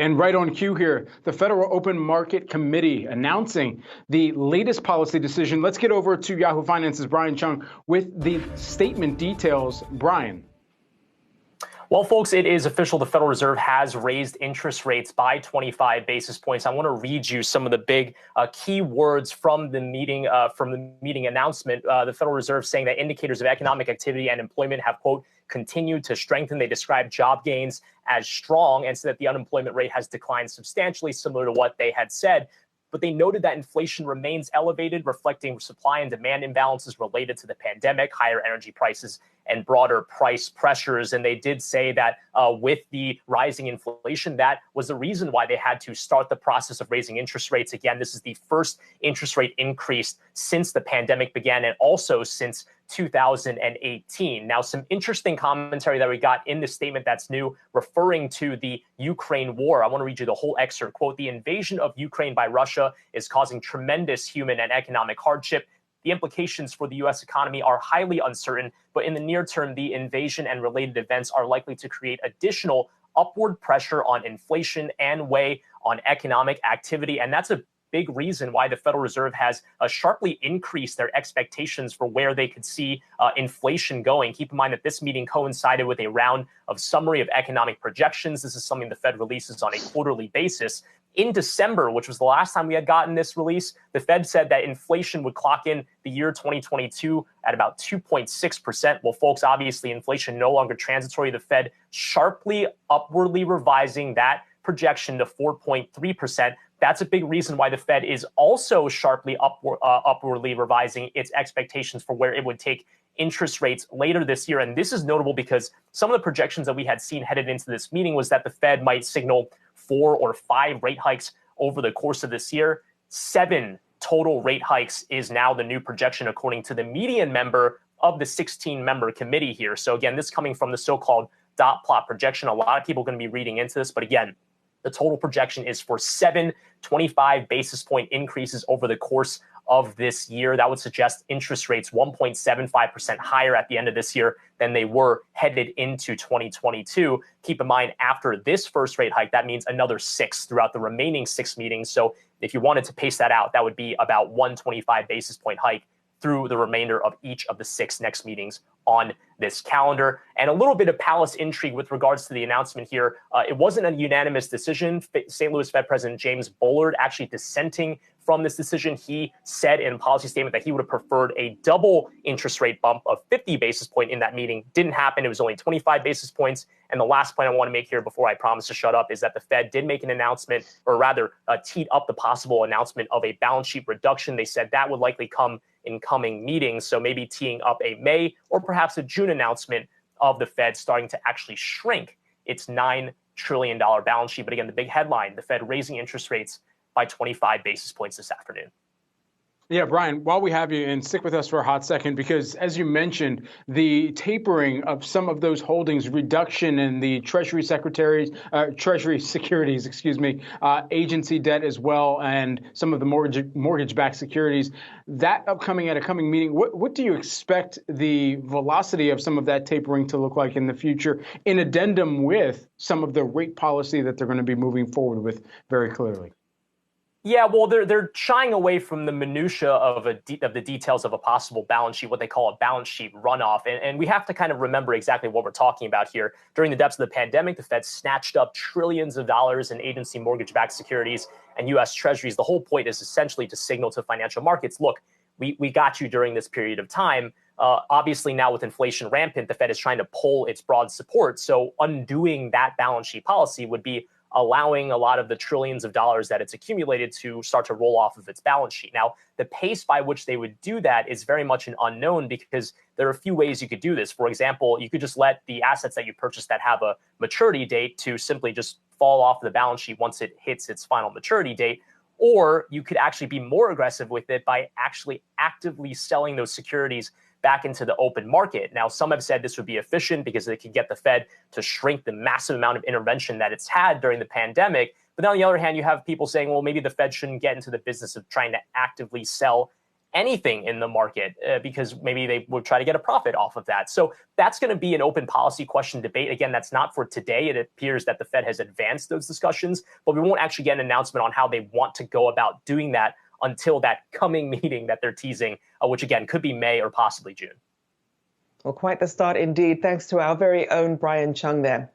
And right on cue here, the Federal Open Market Committee announcing the latest policy decision. Let's get over to Yahoo Finance's Brian Cheung with the statement details. Brian. Well, folks, it is official. The Federal Reserve has raised interest rates by 25 basis points. I want to read you some of the big key words from the meeting announcement. The Federal Reserve saying that indicators of economic activity and employment have, quote, continued to strengthen. They describe job gains as strong and said that the unemployment rate has declined substantially, similar to what they had said. But they noted that inflation remains elevated, reflecting supply and demand imbalances related to the pandemic, higher energy prices, and broader price pressures. And they did say that with the rising inflation, that was the reason why they had to start the process of raising interest rates. Again, this is the first interest rate increase since the pandemic began and also since 2018. Now, some interesting commentary that we got in this statement that's new, referring to the Ukraine war. I want to read you the whole excerpt. Quote, "The invasion of Ukraine by Russia is causing tremendous human and economic hardship. The implications for the U.S. economy are highly uncertain, but in the near term, the invasion and related events are likely to create additional upward pressure on inflation and weigh on economic activity." And that's a big reason why the Federal Reserve has sharply increased their expectations for where they could see inflation going. Keep in mind that this meeting coincided with a round of summary of economic projections. This is something the Fed releases on a quarterly basis. In December, which was the last time we had gotten this release, the Fed said that inflation would clock in the year 2022 at about 2.6%. Well, folks, obviously inflation no longer transitory. The Fed sharply upwardly revising that projection to 4.3%. That's a big reason why the Fed is also sharply upwardly revising its expectations for where it would take interest rates later this year. And this is notable because some of the projections that we had seen headed into this meeting was that the Fed might signal 4 or 5 rate hikes over the course of this year. 7 total rate hikes is now the new projection, according to the median member of the 16-member committee here. So again, this coming from the so-called dot plot projection. A lot of people are going to be reading into this, but again, the total projection is for 7 25 basis point increases over the course of this year. That would suggest interest rates 1.75% higher at the end of this year than they were headed into 2022. Keep in mind, after this first rate hike, that means another 6 throughout the remaining 6 meetings. So if you wanted to pace that out, that would be about 125 basis point hike through the remainder of each of the 6 next meetings on this calendar. And a little bit of palace intrigue with regards to the announcement here. It wasn't a unanimous decision. St. Louis Fed President James Bullard actually dissenting from this decision. He said in a policy statement that he would have preferred a double interest rate bump of 50 basis point in that meeting. Didn't happen. It was only 25 basis points. And the last point I want to make here before I promise to shut up is that the Fed did make an announcement, or rather teed up the possible announcement of a balance sheet reduction. They said that would likely come in coming meetings. So maybe teeing up a May or perhaps a June announcement of the Fed starting to actually shrink its $9 trillion balance sheet. But again, the big headline, the Fed raising interest rates by 25 basis points this afternoon. Yeah, Brian, while we have you, and stick with us for a hot second, because as you mentioned, the tapering of some of those holdings, reduction in the Treasury securities, agency debt as well, and some of the mortgage-backed securities, that upcoming at a coming meeting, what do you expect the velocity of some of that tapering to look like in the future, in addendum with some of the rate policy that they're going to be moving forward with very clearly? Yeah, well, they're shying away from the minutia of the details of a possible balance sheet, what they call a balance sheet runoff. And we have to kind of remember exactly what we're talking about here. During the depths of the pandemic, the Fed snatched up trillions of dollars in agency mortgage-backed securities and U.S. Treasuries. The whole point is essentially to signal to financial markets, look, we got you during this period of time. Obviously, now with inflation rampant, the Fed is trying to pull its broad support. So undoing that balance sheet policy would be allowing a lot of the trillions of dollars that it's accumulated to start to roll off of its balance sheet. Now, the pace by which they would do that is very much an unknown because there are a few ways you could do this. For example, you could just let the assets that you purchased that have a maturity date to simply just fall off the balance sheet once it hits its final maturity date. Or you could actually be more aggressive with it by actually actively selling those securities back into the open market. Now, some have said this would be efficient because it could get the Fed to shrink the massive amount of intervention that it's had during the pandemic. But on the other hand, you have people saying, well, maybe the Fed shouldn't get into the business of trying to actively sell anything in the market because maybe they would try to get a profit off of that. So that's going to be an open policy question debate. Again, that's not for today. It appears that the Fed has advanced those discussions, but we won't actually get an announcement on how they want to go about doing that until that coming meeting that they're teasing, which again could be May or possibly June. Well, quite the start indeed. Thanks to our very own Brian Cheung there.